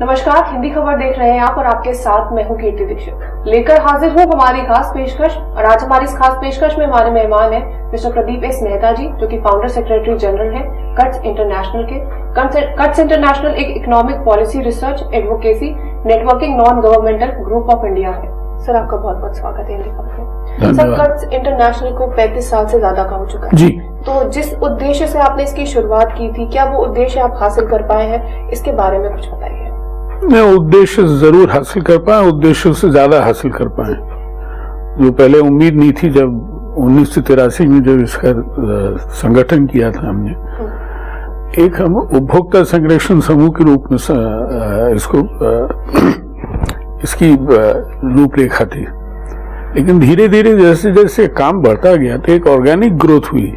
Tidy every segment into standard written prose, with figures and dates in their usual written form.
नमस्कार, हिंदी खबर देख रहे हैं आप और आपके साथ मैं हूं कीर्ति दीक्षित। लेकर हाजिर हूं हमारी खास पेशकश और आज हमारी इस खास पेशकश में हमारे मेहमान हैं मिस्टर प्रदीप एस मेहता जी, जो कि फाउंडर सेक्रेटरी जनरल हैं कट्स इंटरनेशनल के। कट्स इंटरनेशनल एक economic policy research advocacy networking non governmental group of India है। सर, आपका बहुत बहुत स्वागत है हिंदी खबर में। सर, कट्स इंटरनेशनल को 35 साल से ज्यादा का हो चुका है जी। तो जिस उद्देश्य से आपने इसकी शुरुआत की थी, क्या वो उद्देश्य आप हासिल कर पाए हैं? इसके बारे में कुछ बताइए। मैं उद्देश्य जरूर हासिल कर पाए, उद्देश्य से ज्यादा हासिल कर पाए, जो पहले उम्मीद नहीं थी। जब 1983 में जब इसका संगठन किया था हमने, एक हम उपभोक्ता संरक्षण समूह के रूप में इसको इसकी रूपरेखा थी। लेकिन धीरे धीरे जैसे जैसे काम बढ़ता गया तो एक ऑर्गेनिक ग्रोथ हुई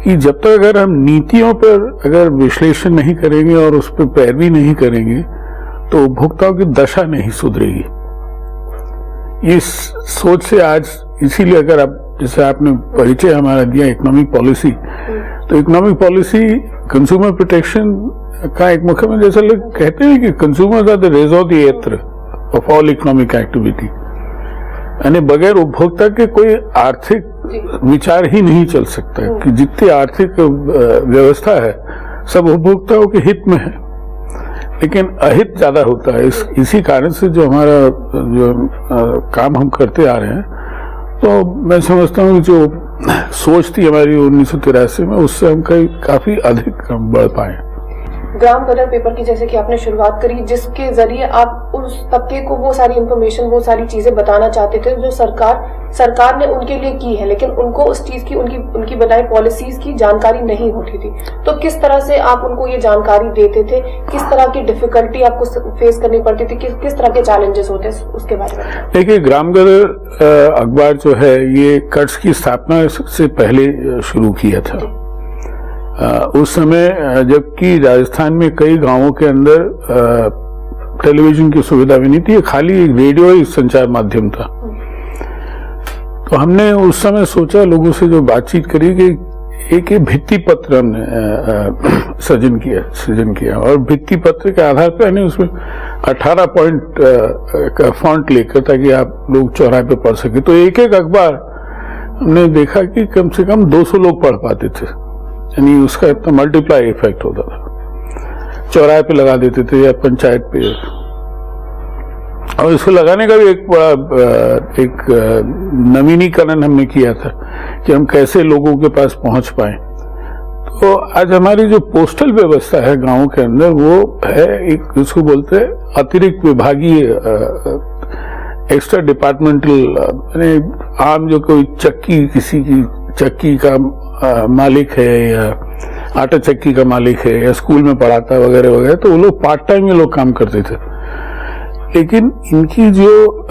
कि जब तक अगर हम नीतियों पर अगर विश्लेषण नहीं करेंगे और उस पर पैरवी नहीं करेंगे तो उपभोक्ताओं की दशा नहीं सुधरेगी। इस सोच से आज, इसीलिए अगर आप, जैसे आपने परिचय हमारा दिया इकोनॉमिक पॉलिसी, तो इकोनॉमिक पॉलिसी कंज्यूमर प्रोटेक्शन का एक मुख्य में, जैसा लोग कहते हैं कि कंज्यूमर्स आर द रेज़ ऑफ द एत्र ऑफ ऑल इकोनॉमिक एक्टिविटी, यानी बगैर उपभोक्ता के कोई आर्थिक विचार ही नहीं चल सकता कि जितनी आर्थिक व्यवस्था है सब उपभोक्ताओं के हित में है, लेकिन अहित ज्यादा होता है। इसी कारण से जो हमारा काम हम करते आ रहे हैं, तो मैं समझता हूँ जो सोच थी हमारी 1983 में, उससे हम काफी अधिक बढ़ पाए। ग्राम कदर पेपर की जैसे कि आपने शुरुआत करी, जिसके जरिए आप उस तबके को वो सारी इंफॉर्मेशन, वो सारी चीजें बताना चाहते थे जो सरकार ने उनके लिए की है, लेकिन उनको उस चीज की, उनकी बनाई पॉलिसीज की जानकारी नहीं होती थी। तो किस तरह से आप उनको ये जानकारी देते थे? किस तरह की डिफिकल्टी आपको फेस करनी पड़ती थी? किस तरह के चैलेंजेस होते, उसके बारे में देखिए। ग्राम कदर अखबार जो है, ये कट्स की स्थापना से पहले शुरू किया था। उस समय जबकि राजस्थान में कई गांवों के अंदर टेलीविजन की सुविधा भी नहीं थी, खाली रेडियो ही संचार माध्यम था। तो हमने उस समय सोचा, लोगों से जो बातचीत करी, कि एक भित्ति पत्र हमने सृजन किया और भित्ति पत्र के आधार पर हमने उसमें 18 पॉइंट का फॉन्ट लेकर, ताकि आप लोग चौराहे पे पढ़ सके। तो एक एक अखबार हमने देखा कि कम से कम 200 लोग पढ़ पाते थे, यानी उसका इतना मल्टीप्लाई इफेक्ट होता था। चौराहे पे लगा देते थे या पंचायत पे, और इसको लगाने का भी एक बड़ा एक नवीनीकरण हमने किया था कि हम कैसे लोगों के पास पहुंच पाए। तो आज हमारी जो पोस्टल व्यवस्था है गांवों के अंदर, वो है एक, जिसको बोलते हैं अतिरिक्त विभागीय, एक्स्ट्रा डिपार्टमेंटल, यानी आम जो कोई चक्की, किसी की चक्की का मालिक है या आटा चक्की का मालिक है या स्कूल में पढ़ाता है वगैरह वगैरह, तो वो लोग पार्ट टाइम में लोग काम करते थे। लेकिन इनकी जो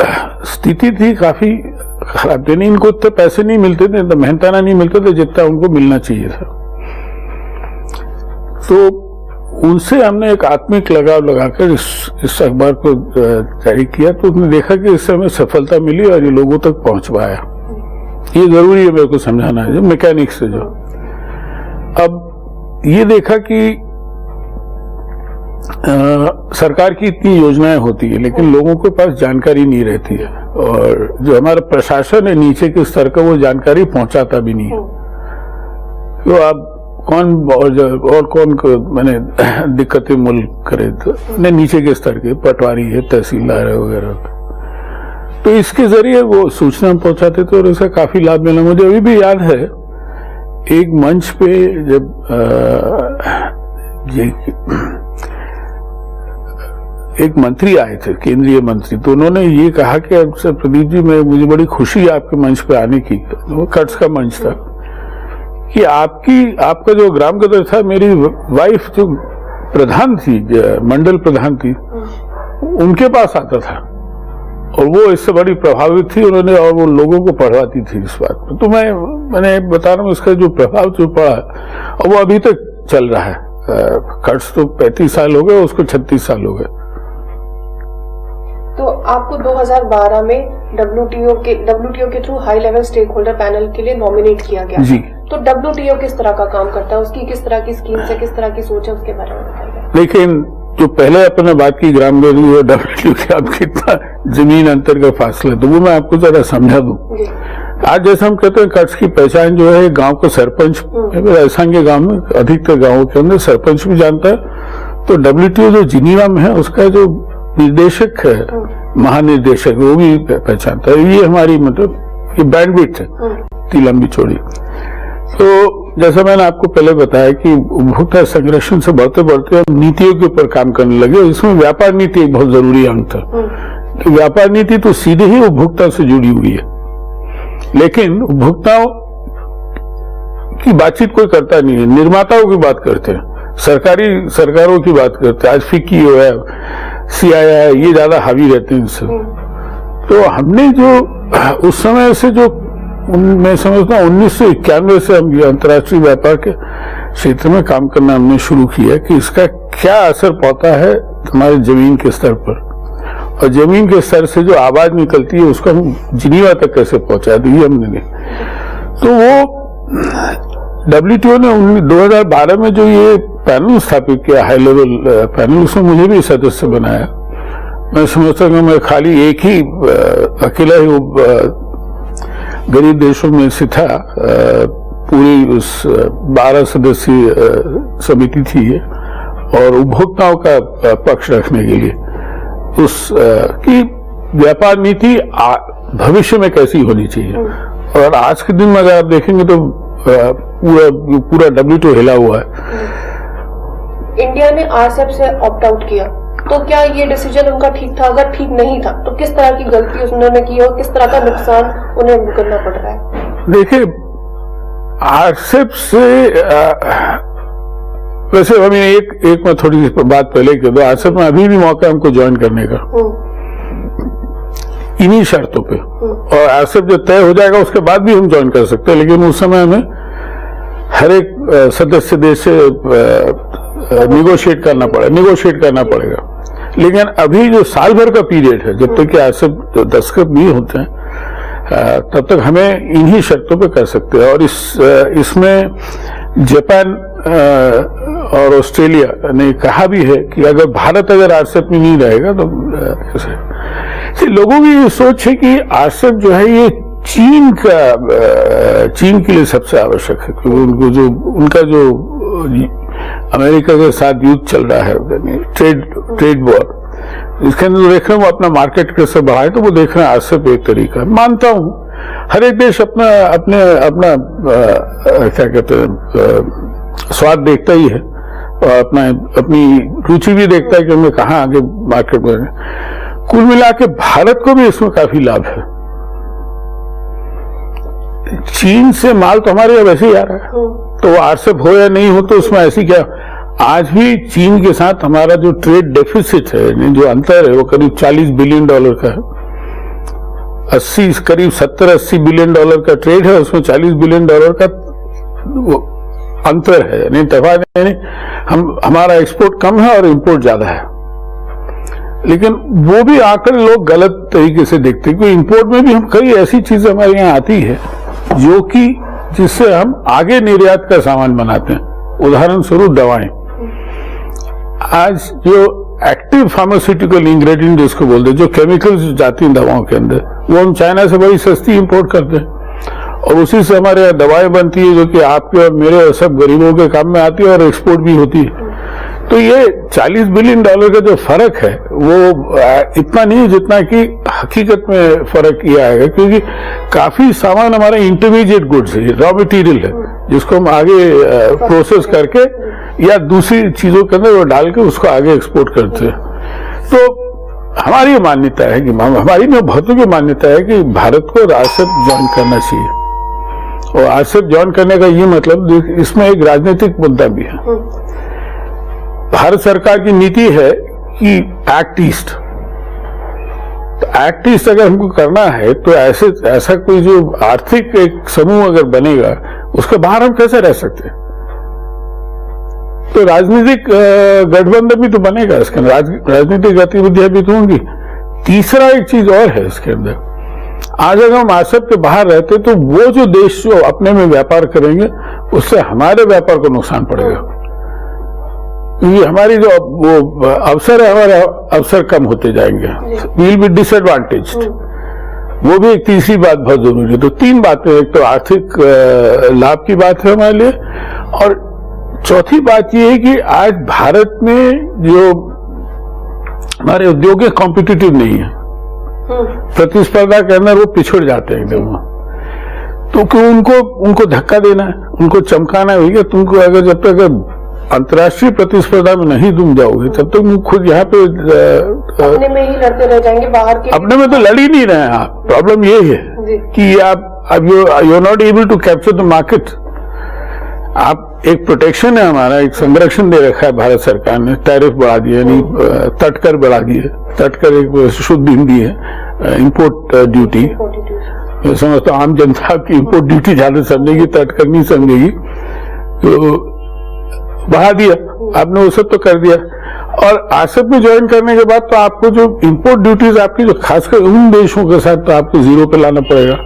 स्थिति थी काफी खराब थी, इनको इतने पैसे नहीं मिलते थे, तो मेहनताना नहीं मिलते थे जितना उनको मिलना चाहिए था। तो उनसे हमने एक आत्मिक लगाव लगाकर इस अखबार को जारी किया। तो उसने देखा कि इससे हमें सफलता मिली और ये लोगों तक पहुंच पाया। ये जरूरी है मेरे को समझाना है, जो मैकेनिक्स से जो। अब ये देखा कि सरकार की इतनी योजनाएं होती है, लेकिन लोगों के पास जानकारी नहीं रहती है, और जो हमारा प्रशासन है नीचे के स्तर का, वो जानकारी पहुंचाता भी नहीं है। तो आप कौन और कौन को मैंने दिक्कतें मूल करे, तो नीचे के स्तर के पटवारी है, तहसीलदार है वगैरह। तो इसके जरिए वो सूचना पहुंचाते थे और इसका काफी लाभ मिला। मुझे अभी भी याद है, एक मंच पे जब एक मंत्री आए थे, केंद्रीय मंत्री, तो उन्होंने ये कहा कि सर प्रदीप जी, मुझे बड़ी खुशी है आपके मंच पे आने की। वो कट्स का मंच था कि आपका जो ग्राम कदर था, मेरी वाइफ जो प्रधान थी, मंडल प्रधान थी, उनके पास आता था और वो इससे बड़ी प्रभावित थी उन्होंने, और वो लोगों को पढ़वाती थी इस बात पर। तो मैंने बता रहा हूँ, इसका जो प्रभाव जो पड़ा और वो अभी तक चल रहा है। कट्स तो 35 साल हो गए, उसको 36 साल हो गए। तो आपको 2012 में WTO के through high level stakeholder panel के लिए नॉमिनेट किया गया जी। तो WTO किस तरह का काम करता है, उसकी किस तरह की स्कीम है, किस तरह की सोच है, उसके बारे में बताइए। लेकिन जो पहले अपने बात की ग्राम वैल्यू और डब्ल्यू के अब कितना जमीन अंतर का फासला, तो वो मैं आपको जरा समझा दूं। आज जैसे हम कहते हैं कर्ज की पहचान जो है गांव को सरपंच, राजस्थान के गांव में अधिकतर गांवों के अंदर सरपंच भी जानता है, तो WTO जो जिनीवा में है उसका जो निर्देशक है, महानिर्देशक, वो भी पहचानता है। ये हमारी मतलब ये बैंडविड्थ है इतनी लंबी चौड़ी। तो जैसा मैंने आपको पहले बताया कि उपभोक्ता संरक्षण से बढ़ते बढ़ते हम नीतियों के ऊपर काम करने लगे। इसमें व्यापार नीति एक बहुत जरूरी अंग था। तो व्यापार नीति तो सीधे ही उपभोक्ता से जुड़ी हुई है, लेकिन उपभोक्ताओं की बातचीत कोई करता नहीं है, निर्माताओं की बात करते हैं, सरकारों की बात करते हैं। आज FICCI है, CII, ये ज्यादा हावी रहते हैं इनसे। तो हमने जो उस समय से जो मैं समझता हूँ 1991 से हम अंतर्राष्ट्रीय व्यापार के क्षेत्र में काम करना हमने शुरू किया कि इसका क्या असर पड़ता है हमारे जमीन के स्तर पर, और जमीन के स्तर से जो आवाज निकलती है उसको हम जिनीवा तक कैसे पहुंचा दी हमने। तो वो WTO ने 2012 में जो ये पैनल स्थापित किया, हाई लेवल पैनल, उसमें मुझे भी सदस्य बनाया। मैं समझता हूँ मैं खाली एक ही अकेला ही गरीब देशों में से था, पूरी उस 12 सदस्यीय समिति थी ये, और उपभोक्ताओं का पक्ष रखने के लिए उस की व्यापार नीति भविष्य में कैसी होनी चाहिए। और आज के दिन में अगर आप देखेंगे तो पूरा WTO हिला हुआ है। इंडिया ने RCEP से ऑप्ट आउट किया, तो क्या ये डिसीजन उनका ठीक था? अगर ठीक नहीं था तो किस तरह की गलती उन्होंने की और किस तरह का नुकसान उन्हें भुगतना पड़ रहा है? देखिए, RCEP से वैसे हमें एक मैं थोड़ी बात पहले कह दूं, RCEP में अभी भी मौका हमको ज्वाइन करने का इन्हीं शर्तों पे, और RCEP जो तय हो जाएगा उसके बाद भी हम ज्वाइन कर सकते हैं, लेकिन उस समय हमें हर एक सदस्य देश से निगोशिएट करना पड़ेगा। लेकिन अभी जो साल भर का पीरियड है, जब तक कि RCEP दस्तखत नहीं होते हैं, तब तक हमें इन्हीं शर्तों पे कर सकते हैं। और इसमें जापान और ऑस्ट्रेलिया ने कहा भी है कि अगर भारत RCEP में नहीं रहेगा तो कैसे। लोगों की ये सोच है कि RCEP जो है ये चीन के लिए सबसे आवश्यक है, क्योंकि उनका जो अमेरिका के साथ युद्ध चल रहा है, ट्रेड वॉर, इसके अंदर देख रहे हैं वो अपना मार्केट कैसे बढ़ाए, तो वो देख रहे हैं RCEP एक तरीका। मानता हूं हर एक देश अपना क्या कहते हैं स्वाद देखता ही है, और अपनी रुचि भी देखता है कि हमें कहाँ आगे मार्केट में। कुल मिला के भारत को भी इसमें काफी लाभ है। चीन से माल तो हमारे यहाँ वैसे ही आ रहा है, तो RCEP हो या नहीं हो तो उसमें ऐसी क्या, आज भी चीन के साथ हमारा जो ट्रेड डेफिसिट है, जो अंतर है, वो करीब $40 बिलियन का है। करीब 70-80 बिलियन डॉलर का ट्रेड है, उसमें $40 बिलियन का अंतर है, यानी तफावत, यानी हमारा एक्सपोर्ट कम है और इंपोर्ट ज्यादा है। लेकिन वो भी आकर लोग गलत तरीके से देखते हैं, क्योंकि इंपोर्ट में भी हम कई ऐसी चीजें हमारे यहाँ आती है जो कि जिससे हम आगे निर्यात का सामान बनाते हैं। उदाहरण स्वरूप दवाएं, आज जो एक्टिव फार्मास्यूटिकल इंग्रेडिएंट जिसको बोलते हैं, जो केमिकल्स जाती हैं दवाओं के अंदर, वो हम चाइना से बड़ी सस्ती इंपोर्ट करते हैं, और उसी से हमारे यहाँ दवाएं बनती है जो कि आपके और मेरे और सब गरीबों के काम में आती है और एक्सपोर्ट भी होती है। तो ये $40 बिलियन का जो फर्क है वो इतना नहीं है जितना कि हकीकत में फर्क ये आएगा, क्योंकि काफी सामान हमारा इंटरमीडिएट गुड्स है, रॉ मटेरियल है, जिसको हम आगे प्रोसेस करके या दूसरी चीजों के अंदर वो डाल के उसको आगे एक्सपोर्ट करते हैं। तो हमारी मान्यता है कि हमारी बहुतों की मान्यता है कि भारत को RCEP ज्वाइन करना चाहिए, और RCEP ज्वाइन करने का ये मतलब, इसमें एक राजनीतिक मुद्दा भी है। भारत सरकार की नीति है कि एक्ट ईस्ट, तो एक्ट ईस्ट अगर हमको करना है तो ऐसा कोई जो आर्थिक एक समूह अगर बनेगा उसके बाहर हम कैसे रह सकते हैं। तो राजनीतिक गठबंधन भी तो बनेगा, इसके अंदर राजनीतिक गतिविधियां भी तो होंगी। तीसरा एक चीज और है इसके अंदर, आज अगर हम RCEP के बाहर रहते तो वो जो देश जो अपने में व्यापार करेंगे उससे हमारे व्यापार को नुकसान पड़ेगा, क्योंकि हमारी जो वो अवसर है, हमारे अवसर कम होते जाएंगे, वी विल बी डिसएडवांटेज। वो भी एक तीसरी बात बहुत जरूरी है। तो तीन बातें, एक तो आर्थिक लाभ की बात है हमारे लिए, और चौथी बात ये है कि आज भारत में जो हमारे उद्योग कॉम्पिटिटिव नहीं है, प्रतिस्पर्धा के अंदर वो पिछड़ जाते हैं एकदम। तो क्यों उनको धक्का देना है, उनको चमकाना है भैया, तुमको अगर जब तक अंतर्राष्ट्रीय प्रतिस्पर्धा में नहीं तुम जाओगे तब तक तुम खुद यहाँ पे अपने में ही लड़ते रह जाएंगे, बाहर के अपने में तो लड़ ही नहीं रहे आप। प्रॉब्लम ये है कि आप you are not able to capture the market. आप एक प्रोटेक्शन है हमारा, एक संरक्षण दे रखा है भारत सरकार ने, टैरिफ बढ़ा दिया, यानी तटकर बढ़ा दिए। तटकर एक शुद्ध हिंदी है, इम्पोर्ट ड्यूटी। मैं समझता हूँ आम जनता की इम्पोर्ट ड्यूटी ज्यादा समझेगी, तटकर नहीं समझेगी। तो बढ़ा दिया आपने, वो सब तो कर दिया। और आसप में ज्वाइन करने के बाद तो आपको जो इम्पोर्ट ड्यूटीज आपकी जो खासकर उन देशों के साथ तो आपको जीरो पे लाना पड़ेगा।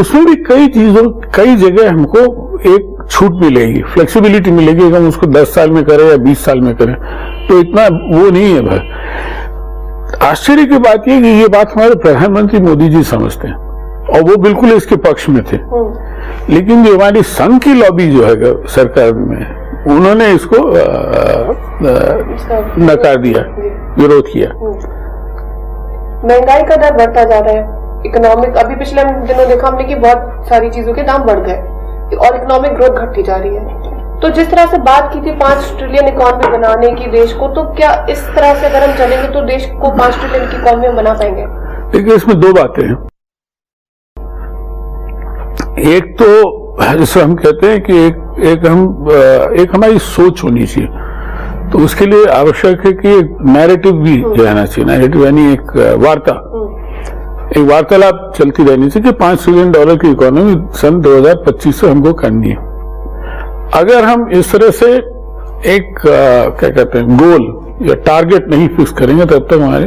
उसमें भी कई जगह हमको एक छूट मिलेगी, फ्लेक्सिबिलिटी मिलेगी कि हम उसको 10 साल में करें या 20 साल में करें, तो इतना वो नहीं है भाई। आश्चर्य की बात यह कि ये बात हमारे प्रधानमंत्री मोदी जी समझते हैं और वो बिल्कुल इसके पक्ष में थे। लेकिन जो हमारी संघ की लॉबी जो है सरकार में, उन्होंने इसको नकार दिया, विरोध किया। महंगाई का दर बढ़ता जा रहा है, इकोनॉमिक, अभी पिछले दिनों देखा हमने कि बहुत सारी चीजों के दाम बढ़ गए और इकोनॉमिक ग्रोथ घटती जा रही है। तो जिस तरह से बात की थी 5 ट्रिलियन इकोनॉमी बनाने की देश को, तो क्या इस तरह से अगर हम चलेंगे तो देश को 5 ट्रिलियन की इकोनॉमी में बना पाएंगे? देखिए, इसमें दो बातें हैं। एक तो जैसे हम कहते हैं कि एक हमारी सोच होनी चाहिए, तो उसके लिए आवश्यक है कि एक नैरेटिव भी रहना चाहिए। नैरेटिव यानी एक वार्तालाप चलती रहनी चाहिए कि $5 ट्रिलियन की इकोनॉमी सन 2025 से हमको करनी है। अगर हम इस तरह से एक क्या कहते हैं गोल या टारगेट नहीं फिक्स करेंगे तब तक हमारे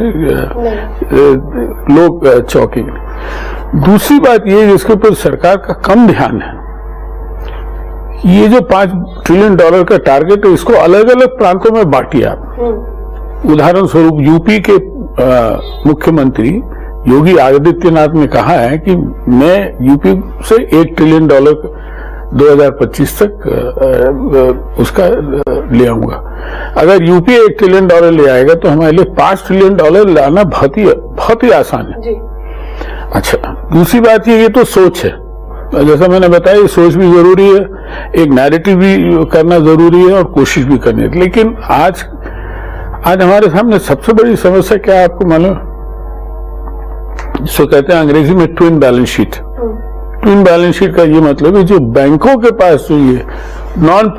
लोग चौंकेंगे। दूसरी बात ये जिसके ऊपर सरकार का कम ध्यान है, ये जो $5 ट्रिलियन का टारगेट है, इसको अलग अलग प्रांतों में बांटिए आप। उदाहरण स्वरूप यूपी के मुख्यमंत्री योगी आदित्यनाथ ने कहा है कि मैं यूपी से $1 ट्रिलियन 2025 तक उसका ले आऊंगा। अगर यूपी $1 ट्रिलियन ले आएगा तो हमारे लिए $5 ट्रिलियन लाना बहुत ही आसान है जी। अच्छा, दूसरी बात ये तो सोच है, जैसा मैंने बताया, ये सोच भी जरूरी है, एक नैरेटिव भी करना जरूरी है और कोशिश भी करनी है। लेकिन आज हमारे सामने सबसे बड़ी समस्या क्या है आपको मालूम? जिसको कहते हैं अंग्रेजी में twin balance sheet. Twin balance sheet का ये मतलब है जो बैंकों के पास जो ये नॉन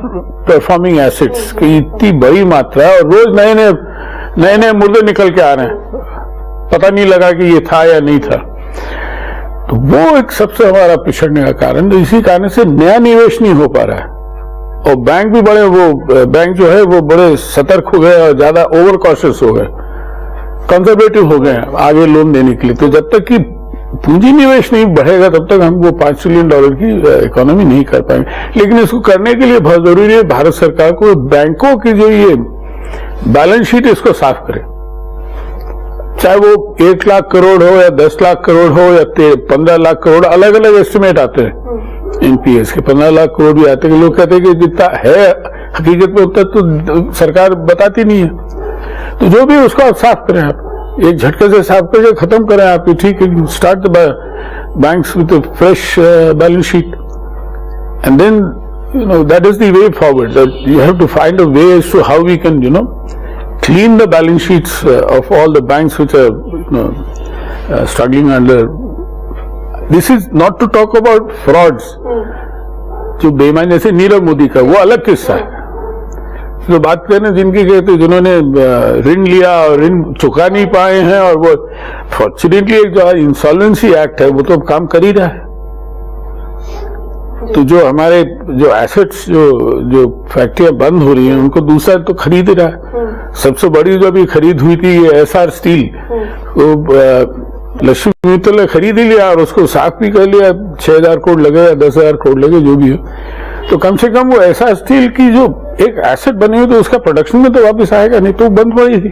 परफॉर्मिंग एसेट्स की इतनी बड़ी मात्रा है और रोज नए मुर्दे निकल के आ रहे हैं, पता नहीं लगा कि ये था या नहीं था। तो वो एक सबसे हमारा पिछड़ने का कारण, तो इसी कारण से नया निवेश नहीं हो पा रहा है। और बैंक भी बैंक जो है वो बड़े सतर्क हो गए और ज्यादा ओवर कॉशियस हो गए, कंजर्वेटिव हो गए आगे लोन देने के लिए। तो जब तक कि पूंजी निवेश नहीं बढ़ेगा तब तक हम वो $5 ट्रिलियन की इकोनॉमी नहीं कर पाएंगे। लेकिन इसको करने के लिए बहुत जरूरी है भारत सरकार को बैंकों की जो ये बैलेंस शीट इसको साफ करे, चाहे वो 1 लाख करोड़ हो या 10 लाख करोड़ हो या 15 लाख करोड़, अलग अलग एस्टिमेट आते हैं एनपीएस के। 15 लाख करोड़ भी आते हैं। लोग कहते हैं कि जितना है हकीकत में उतना तो सरकार बताती नहीं है। तो जो भी उसको आप साफ करें, आप एक झटके से साफ करके खत्म करें आप, ठीक है, start the banks with fresh balance sheet and then that is the way forward, that you have to find a way as to how we can clean the balance sheets of all the banks which are struggling under. This is not to talk about frauds. जो बेईमानी जैसे नीरव मोदी का, वो अलग किस्सा है। तो बात करें जिनकी कहते जिन्होंने ऋण लिया और ऋण चुका नहीं पाए हैं, और वो फॉर्चुनेटली एक जो इंसॉल्वेंसी एक्ट है वो तो काम कर ही रहा है। तो जो हमारे जो एसेट्स जो फैक्ट्रियां बंद हो रही हैं उनको दूसरा तो खरीद रहा है। सबसे बड़ी जो अभी खरीद हुई थी ये एसआर स्टील, तो लक्ष्मी मित्तल ने खरीद ही लिया और उसको साफ भी कर लिया। 6,000 करोड़ लगे या 10,000 करोड़ लगे, जो भी हो। तो कम से कम वो एसआर स्टील की जो एक एसेट बने हुए तो उसका प्रोडक्शन में तो वापस आएगा, नहीं तो बंद पड़ेगी।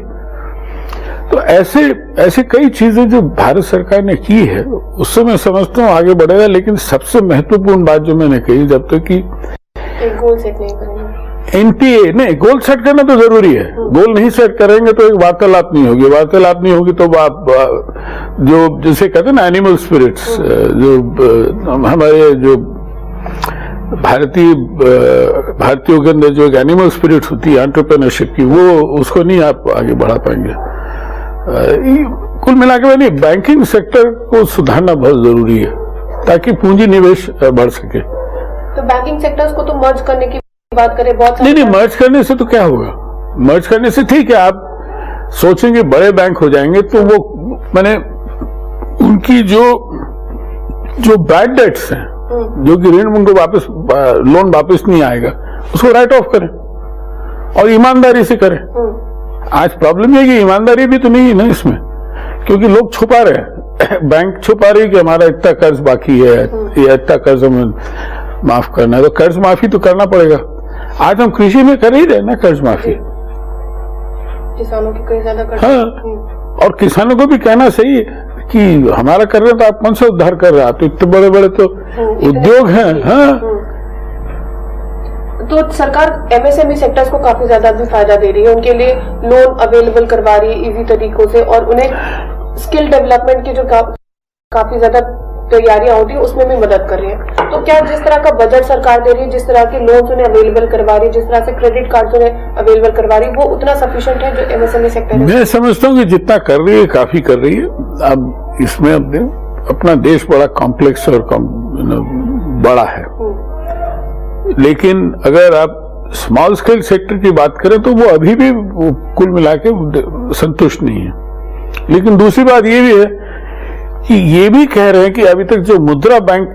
तो ऐसे कई चीजें जो भारत सरकार ने की है, उससे मैं समझता हूँ आगे बढ़ेगा। लेकिन सबसे महत्वपूर्ण बात जो मैंने कही, जब तक कि एक गोल सेट नहीं करेंगे, एनपीए नहीं, गोल सेट करना तो जरूरी है। गोल नहीं सेट करेंगे तो एक वार्तालाप नहीं होगी, वार्तालाप नहीं होगी तो आप जो जिसे कहते हैं ना एनिमल स्पिरिट्स, जो हमारे जो भारतीयों के अंदर जो एक एनिमल स्पिरिट होती है एंटरप्रेन्योरशिप की, वो उसको नहीं आप आगे बढ़ा पाएंगे। कुल मिलाकर नहीं, बैंकिंग सेक्टर को सुधारना बहुत जरूरी है ताकि पूंजी निवेश बढ़ सके। तो बैंकिंग सेक्टर्स को तो मर्ज करने की बात करें, बहुत नहीं, मर्ज करने से तो क्या होगा? मर्ज करने से ठीक है, आप सोचेंगे बड़े बैंक हो जाएंगे तो वो माने उनकी जो बैड डेट्स हैं, जो कि ऋण उनको वापस लोन वापस नहीं आएगा, उसको राइट ऑफ करें और ईमानदारी से करें। आज प्रॉब्लम है कि ईमानदारी भी तो नहीं है ना इसमें, क्योंकि लोग छुपा रहे हैं, बैंक छुपा रही है कि हमारा इतना कर्ज बाकी है या इतना कर्ज हमें माफ करना है, तो कर्ज माफी तो करना पड़ेगा। आज हम कृषि में कर ही रहे ना कर्ज माफी, किसानों की कई ज्यादा कर्ज। हाँ, और किसानों को भी कहना सही है कि हमारा कर रहे हैं तो आप कौन सा उद्धार कर रहे हैं? तो इतने बड़े बड़े तो उद्योग हैं। हाँ, तो सरकार एमएसएमई सेक्टर्स को काफी ज्यादा भी फायदा दे रही है, उनके लिए लोन अवेलेबल करवा रही है इजी तरीकों से, और उन्हें स्किल डेवलपमेंट की जो काफी ज्यादा तैयारियां होती है उसमें भी मदद कर रही है। तो क्या जिस तरह का बजट सरकार दे रही है, जिस तरह के लोन्स उन्हें अवेलेबल करवा रही है, जिस तरह से क्रेडिट कार्ड उन्हें अवेलेबल करवा रही है, वो उतना सफिशिएंट है जो एमएसएमई सेक्टर है? मैं समझता हूँ कि जितना कर रही है काफी कर रही है। अब इसमें अपना देश बड़ा कॉम्प्लेक्स और बड़ा है, लेकिन अगर आप स्मॉल स्केल सेक्टर की बात करें तो वो अभी भी कुल मिला के संतुष्ट नहीं है। लेकिन दूसरी बात ये भी है कि ये भी कह रहे हैं कि अभी तक जो मुद्रा बैंक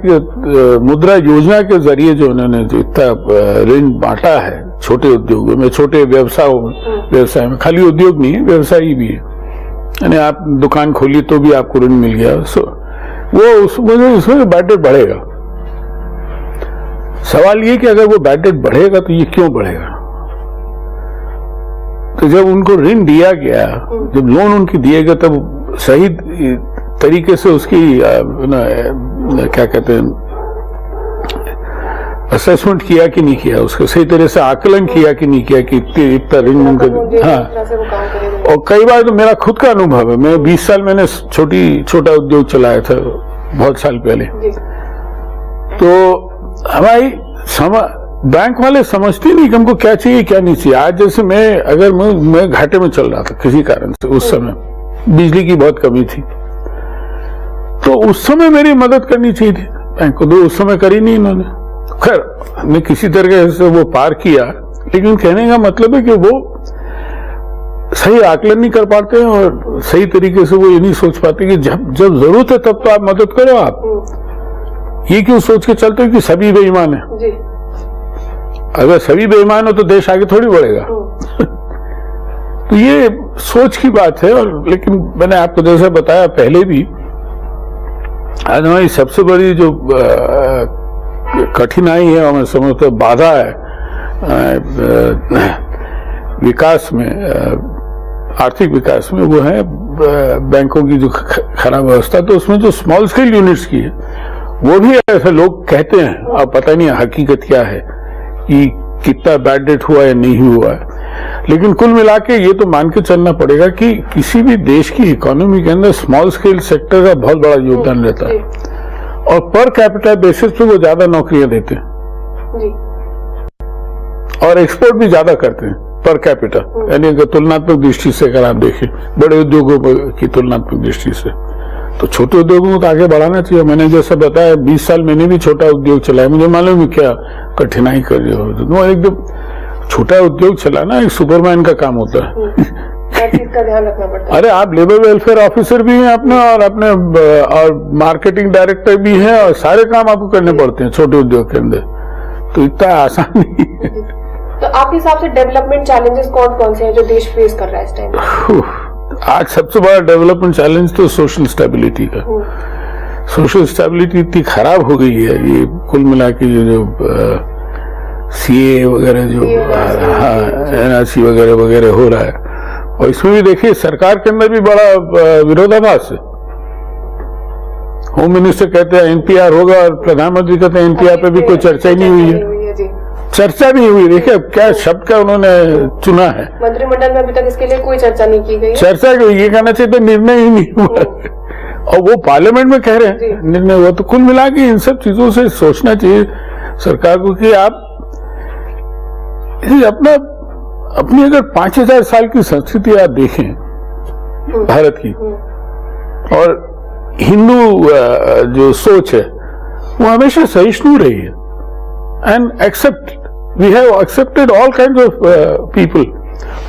मुद्रा योजना के जरिए जो उन्होंने जो इतना ऋण बांटा है छोटे उद्योगों में, छोटे व्यवसाय में, खाली उद्योग नहीं है, व्यवसायी भी है, यानी आप दुकान खोली तो भी आपको ऋण मिल गया। वो उसमें बैड डेट बढ़ेगा। सवाल ये कि अगर वो बैड डेट बढ़ेगा तो ये क्यों बढ़ेगा? तो जब उनको ऋण दिया गया, जब लोन उनकी दिए गए, तब सही तरीके से उसकी क्या कहते हैं असेसमेंट किया कि नहीं किया, उसका सही तरह से आकलन किया कि नहीं किया कि इतना ऋण उनका। हाँ, और कई बार तो मेरा खुद का अनुभव है, मैं 20 साल मैंने छोटा उद्योग चलाया था बहुत साल पहले। तो हमारी बैंक वाले समझते नहीं कि हमको क्या चाहिए क्या नहीं चाहिए। आज जैसे मैं घाटे में चल रहा था किसी कारण से, उस समय बिजली की बहुत कमी थी, तो उस समय मेरी मदद करनी चाहिए थी बैंक को, तो उस समय करी नहीं इन्होंने। खैर हमने किसी तरह से वो पार किया, लेकिन कहने का मतलब है कि वो सही आकलन नहीं कर पाते हैं और सही तरीके से वो ये नहीं सोच पाते कि जब जरूरत है तब तो आप मदद करो। आप ये क्यों सोच के चलते हो कि सभी बेईमान है? जी। अगर सभी बेईमान हो तो देश आगे थोड़ी बढ़ेगा। तो ये सोच की बात है। और लेकिन मैंने आपको जैसे बताया पहले भी, आज हमारी सबसे बड़ी जो कठिनाई है और मैं समझता हूँ बाधा है विकास में, आर्थिक विकास में, वो है बैंकों की जो खराब व्यवस्था। तो उसमें जो स्मॉल स्केल यूनिट्स की है वो भी ऐसे लोग कहते हैं, अब पता नहीं हकीकत क्या है कि कितना बैड डेट हुआ या नहीं हुआ है। लेकिन कुल मिला के ये तो मान के चलना पड़ेगा कि किसी भी देश की इकोनॉमी के अंदर स्मॉल स्केल सेक्टर का बहुत बड़ा योगदान रहता है, और पर कैपिटल बेसिस पे वो ज्यादा नौकरियां देते हैं जी। और एक्सपोर्ट भी ज्यादा करते हैं पर कैपिटल, यानी अगर तुलनात्मक दृष्टि से अगर आप देखें बड़े उद्योगों की तुलनात्मक दृष्टि से, तो छोटे उद्योगों को आगे बढ़ाना चाहिए। मैंने जैसा बताया 20 साल मैंने भी छोटा उद्योग चलाया, मुझे मालूम है क्या कठिनाई कर रही हो। तो एकदम छोटा उद्योग चलाना एक सुपरमैन का काम होता है। का ध्यान रखना पड़ता है। अरे आप लेबर वेलफेयर ऑफिसर भी हैं अपने, और मार्केटिंग डायरेक्टर भी हैं, और सारे काम आपको करने पड़ते हैं छोटे उद्योग के अंदर, तो इतना आसान नहीं है। तो आपके हिसाब से डेवलपमेंट चैलेंजेस कौन कौन से हैं जो देश फेस कर रहा है इस टाइम? आज सबसे बड़ा डेवलपमेंट चैलेंज तो सोशल स्टेबिलिटी का। सोशल स्टेबिलिटी इतनी खराब हो गई है, ये कुल मिला के ये जो सीए वगैरह जो एनआरसी वगैरह वगैरह हो रहा है, और इसमें भी देखिए सरकार के अंदर भी बड़ा विरोधाभास है। होम मिनिस्टर कहते हैं एनपीआर होगा और प्रधानमंत्री कहते हैं एनपीआर पे भी कोई चर्चा ही नहीं हुई है, चर्चा नहीं हुई। देखिए क्या शब्द का उन्होंने चुना है। मंत्रिमंडल में अभी तक इसके लिए कोई चर्चा नहीं की गई। चर्चा ये कहना चाहिए तो निर्णय ही नहीं हुआ, और वो पार्लियामेंट में कह रहे हैं निर्णय हुआ। तो कुल मिला के इन सब चीजों से सोचना चाहिए सरकार को कि आप अपनी अगर 5000 साल की संस्कृति आप देखें भारत की, और हिंदू जो सोच है वो हमेशा सहिष्णु रही है, and we have accepted all kind of people.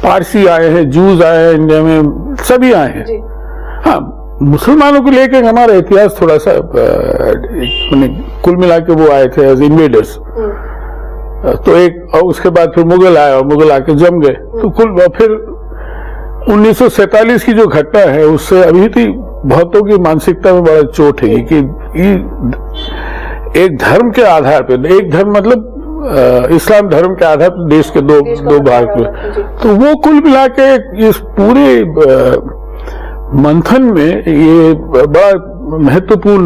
Parsi आए हैं, जूस आए हैं इंडिया में, सभी आए हैं। हाँ, मुसलमानों को लेकर हमारा इतिहास थोड़ा सा कुल मिला के वो आए थे एज इन्वेडर्स, तो एक, और उसके बाद फिर मुगल आए और मुगल आके जम गए। तो फिर 1947 की जो घटना है उससे अभी भी बहुतों की मानसिकता में बड़ा चोट है कि एक धर्म के आधार पर, एक धर्म मतलब इस्लाम धर्म के आधार पर देश के दो भाग में, तो वो कुल मिला के इस पूरे मंथन में ये बड़ा महत्वपूर्ण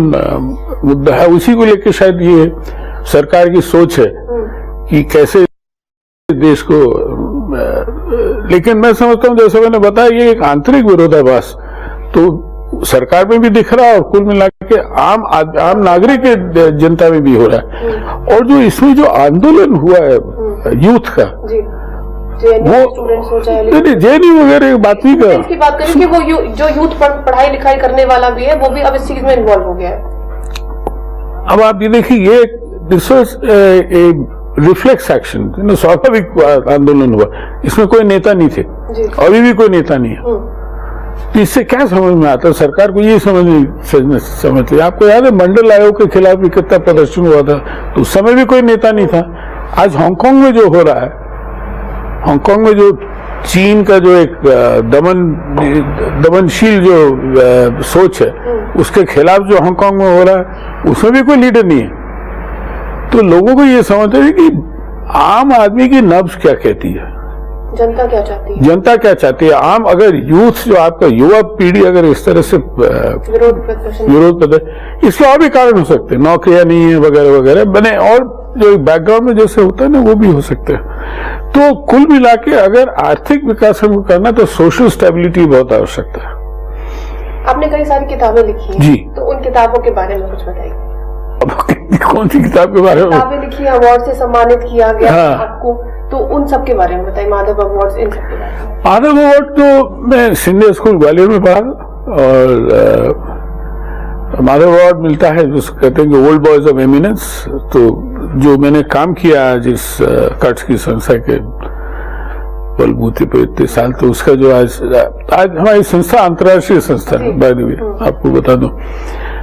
मुद्दा है। उसी को लेकर शायद ये सरकार की सोच है कि कैसे देश को, लेकिन मैं समझता हूं जैसे मैंने बताया ये एक आंतरिक विरोधाभास तो सरकार में भी दिख रहा है और कुल मिला के आम नागरिक के जनता में भी हो रहा है। और जो इसमें जो आंदोलन हुआ है यूथ का, वो जेएनयू वगैरह की बात नहीं कर, इसकी बात करें कि वो जो यूथ पढ़ाई लिखाई करने वाला भी है वो भी अब इस चीज में इन्वॉल्व हो गया है। अब आप ये देखिए, ये this was a reflex action, स्वाभाविक आंदोलन हुआ, इसमें कोई नेता नहीं थे, अभी भी कोई नेता नहीं है। तो इससे क्या समझ में आता है? सरकार को ये समझते। आपको याद है मंडल आयोग के खिलाफ भी कितना प्रदर्शन हुआ था, तो उस समय भी कोई नेता नहीं था। आज हांगकांग में जो हो रहा है, हांगकांग में जो चीन का जो एक दमनशील जो सोच है उसके खिलाफ जो हांगकांग में हो रहा है, उसमें भी कोई लीडर नहीं है। तो लोगों को ये समझते हैं कि आम आदमी की नब्ज क्या कहती है, जनता क्या चाहती है, जनता क्या चाहती है। आम अगर यूथ जो आपका युवा पीढ़ी अगर इस तरह से विरोध प्रदर्शन, इसके और भी कारण हो सकते हैं, नौकरियां नहीं है वगैरह वगैरह बने, और जो बैकग्राउंड में जैसे होता है ना वो भी हो सकते हैं। तो कुल मिला के अगर आर्थिक विकास हमको करना तो सोशल स्टेबिलिटी बहुत आवश्यकता है। आपने कई सारी किताबें लिखी हैं जी, तो उन किताबों के बारे में कुछ बताइए। कौन सी किताब के बारे में? किताबें लिखी, अवार्ड से सम्मानित किया गया आपको, तो उन सब के बारे में बताइए। माधव अवार्ड, इन सब के बारे में। माधव अवार्ड तो मैं सिंधिया स्कूल ग्वालियर में पढ़ा, और माधव अवार्ड मिलता है जिसको कहते हैं कि ओल्ड बॉयज ऑफ एमिनेंस। तो जो मैंने काम किया जिस कट्स की संस्था के बलबूते पे इतने साल, तो उसका जो आज हमारी संस्था अंतर्राष्ट्रीय संस्था है, बाय द वे आपको बता दूं।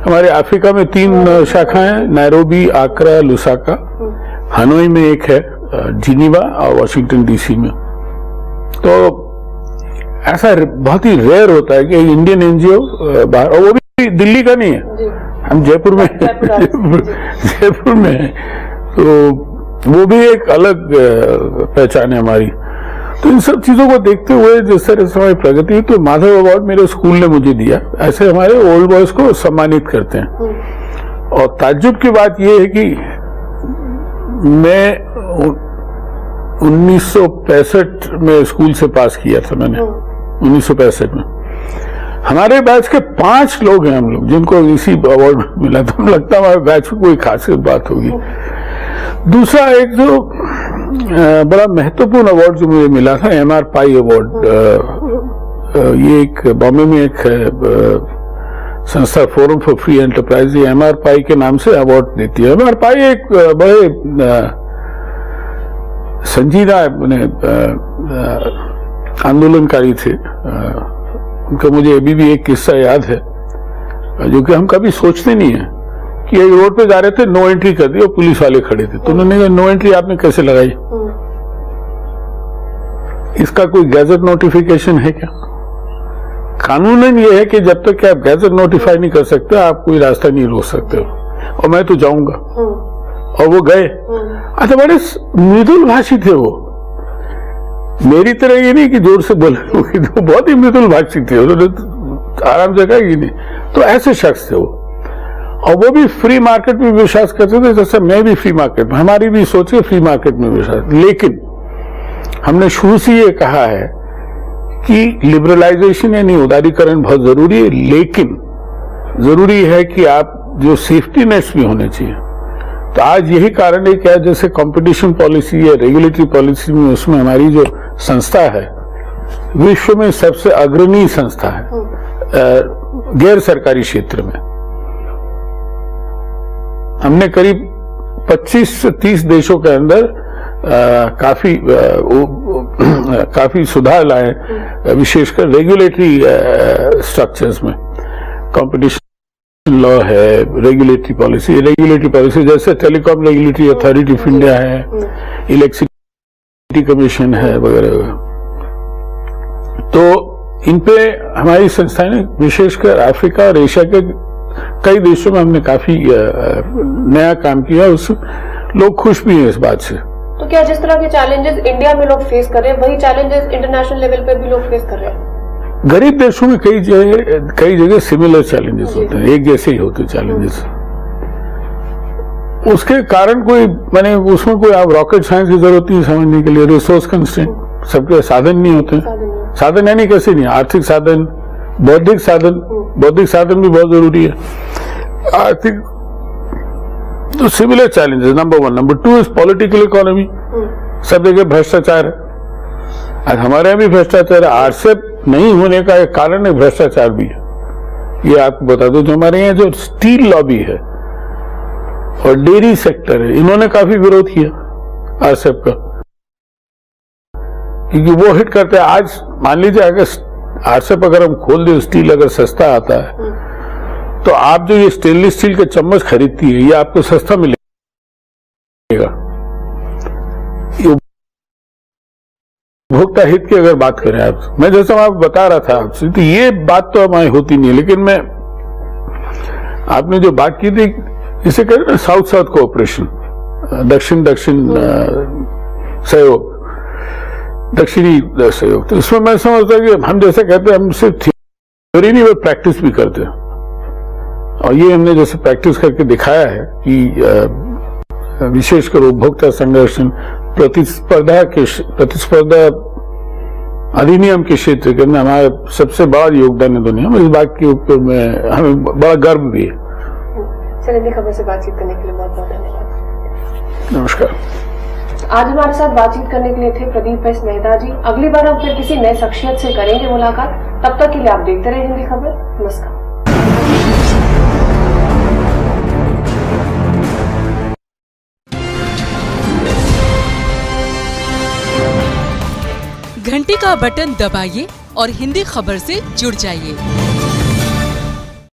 हमारे अफ्रीका में 3 शाखाएं हैं, नैरोबी, आक्रा, लुसाका। हनोई में एक है, जिनीवा और वाशिंगटन डीसी में। तो ऐसा बहुत ही रेयर होता है कि इंडियन एनजीओ बाहर, और वो भी दिल्ली का नहीं है, हम जयपुर में जयपुर में है, तो वो भी एक अलग पहचान है हमारी। तो इन सब चीजों को देखते हुए जिस तरह से हमारी प्रगति हुई, तो माधव अवार्ड मेरे स्कूल ने मुझे दिया। ऐसे हमारे ओल्ड बॉयज को सम्मानित करते हैं। और ताज्जुब की बात यह है कि मैं 1965 में स्कूल से पास किया था मैंने, 1965 में। हमारे बैच के 5 लोग हैं हम लोग जिनको इसी अवार्ड मिला था। लगता है हमारे बैच में कोई खासियत बात होगी। दूसरा एक जो बड़ा महत्वपूर्ण अवार्ड जो मुझे मिला था, एमआर पाई अवार्ड। ये एक बॉम्बे में एक संस्था forum for free enterprise, MR Pai के नाम से अवार्ड देती है। एमआर पाई एक बड़े संजीदा आंदोलनकारी थे। उनका मुझे अभी भी एक किस्सा याद है, जो कि हम कभी सोचते नहीं है कि एक रोड पे जा रहे थे, नो एंट्री कर दी और पुलिस वाले खड़े थे। तो उन्होंने कहा नो एंट्री आपने कैसे लगाई, इसका कोई गैजेट नोटिफिकेशन है क्या? कानूनन ये है कि जब तक कि आप गैजेट नोटिफाई नहीं कर सकते आप कोई रास्ता नहीं रोक सकते हो, और मैं तो जाऊंगा। और वो गए। अच्छा, बड़े मृदुल भाषी थे वो, मेरी तरह ये नहीं कि जोर से बोले, तो बहुत ही मृदुल भाषी थे, उन्होंने आराम से कहा कि नहीं। तो ऐसे शख्स थे वो, और वो भी फ्री मार्केट में विश्वास करते थे, जैसे मैं भी फ्री मार्केट में, हमारी भी सोच है फ्री मार्केट में विश्वास। लेकिन हमने शुरू से ये कहा है कि लिबरलाइजेशन यानी उदारीकरण बहुत जरूरी है, लेकिन जरूरी है कि आप जो सेफ्टी नेट्स भी होने चाहिए। तो आज यही कारण है कि जैसे कंपटीशन पॉलिसी या रेगुलेटरी पॉलिसी में, उसमें हमारी जो संस्था है विश्व में सबसे अग्रणी संस्था है गैर सरकारी क्षेत्र में। हमने करीब 25 से 30 देशों के अंदर काफी सुधार लाए, विशेषकर रेगुलेटरी स्ट्रक्चर्स में। कंपटीशन लॉ है, रेगुलेटरी पॉलिसी जैसे telecom regulatory authority of India है, इलेक्ट्रिसिटी कमीशन है वगैरह। तो इन पे हमारी संस्था ने विशेषकर अफ्रीका और एशिया के कई देशों में हमने काफी नया काम किया, उस लोग खुश भी हैं इस बात से। तो क्या जिस तरह के चैलेंजेस इंडिया में लोग फेस कर रहे हैं, वही चैलेंजेस इंटरनेशनल लेवल पे भी लोग फेस कर रहे हैं? गरीब देशों में कई जगह सिमिलर चैलेंजेस होते हैं, एक जैसे ही होते चैलेंजेस। उसके कारण कोई माने उसमें कोई आप रॉकेट साइंस की जरूरत नहीं समझने के लिए। रिसोर्स कंस्ट्रेंट, सबके साधन नहीं होते। साधन यानी कैसे नहीं, आर्थिक साधन, बौद्धिक साधन भी बहुत जरूरी है। आर्थिक तो similar challenges number 1। Number 2 is political economy. सब जगह भ्रष्टाचार है, आज हमारे यहाँ भी भ्रष्टाचार है। आरसेप नहीं होने का एक कारण है भ्रष्टाचार भी है, ये आपको बता दो। जो हमारे यहाँ जो स्टील लॉबी है और डेयरी सेक्टर है, इन्होंने काफी विरोध किया आरसेप का, क्योंकि वो हिट करते हैं। आज मान लीजिए अगर आरसेप अगर हम खोल दें, स्टील अगर सस्ता आता है, तो आप जो ये स्टेनलेस स्टील के चम्मच खरीदती है, ये आपको सस्ता मिलेगा। उपभोक्ता हित की अगर बात करें आप, मैं जैसा आप बता रहा था आपसे, तो ये बात तो हमारी होती नहीं है। लेकिन मैं आपने जो बात की थी, इसे कहते हैं साउथ साउथ कोऑपरेशन, दक्षिण सहयोग, दक्षिणी सहयोग। तो इसमें मैं समझता हूं कि हम जैसे कहते हैं, हम सिर्फ थ्योरी नहीं, वो प्रैक्टिस भी करते हैं। और ये हमने जैसे प्रैक्टिस करके दिखाया है कि विशेषकर उपभोक्ता संरक्षण, प्रतिस्पर्धा अधिनियम के क्षेत्र के अंदर हमारा सबसे बड़ा योगदान है दुनिया में। इस बात के ऊपर में हमें बड़ा गर्व भी है। चलिए, खबर से बातचीत करने के लिए बहुत बहुत धन्यवाद। नमस्कार। आज हमारे साथ बातचीत करने के लिए थे प्रदीप एस मेहता जी। अगली बार हम फिर किसी नए शख्सियत से करेंगे मुलाकात। तब तक के लिए आप देखते रहे हिंदी खबर। नमस्कार। घंटी का बटन दबाइए और हिंदी खबर से जुड़ जाइए।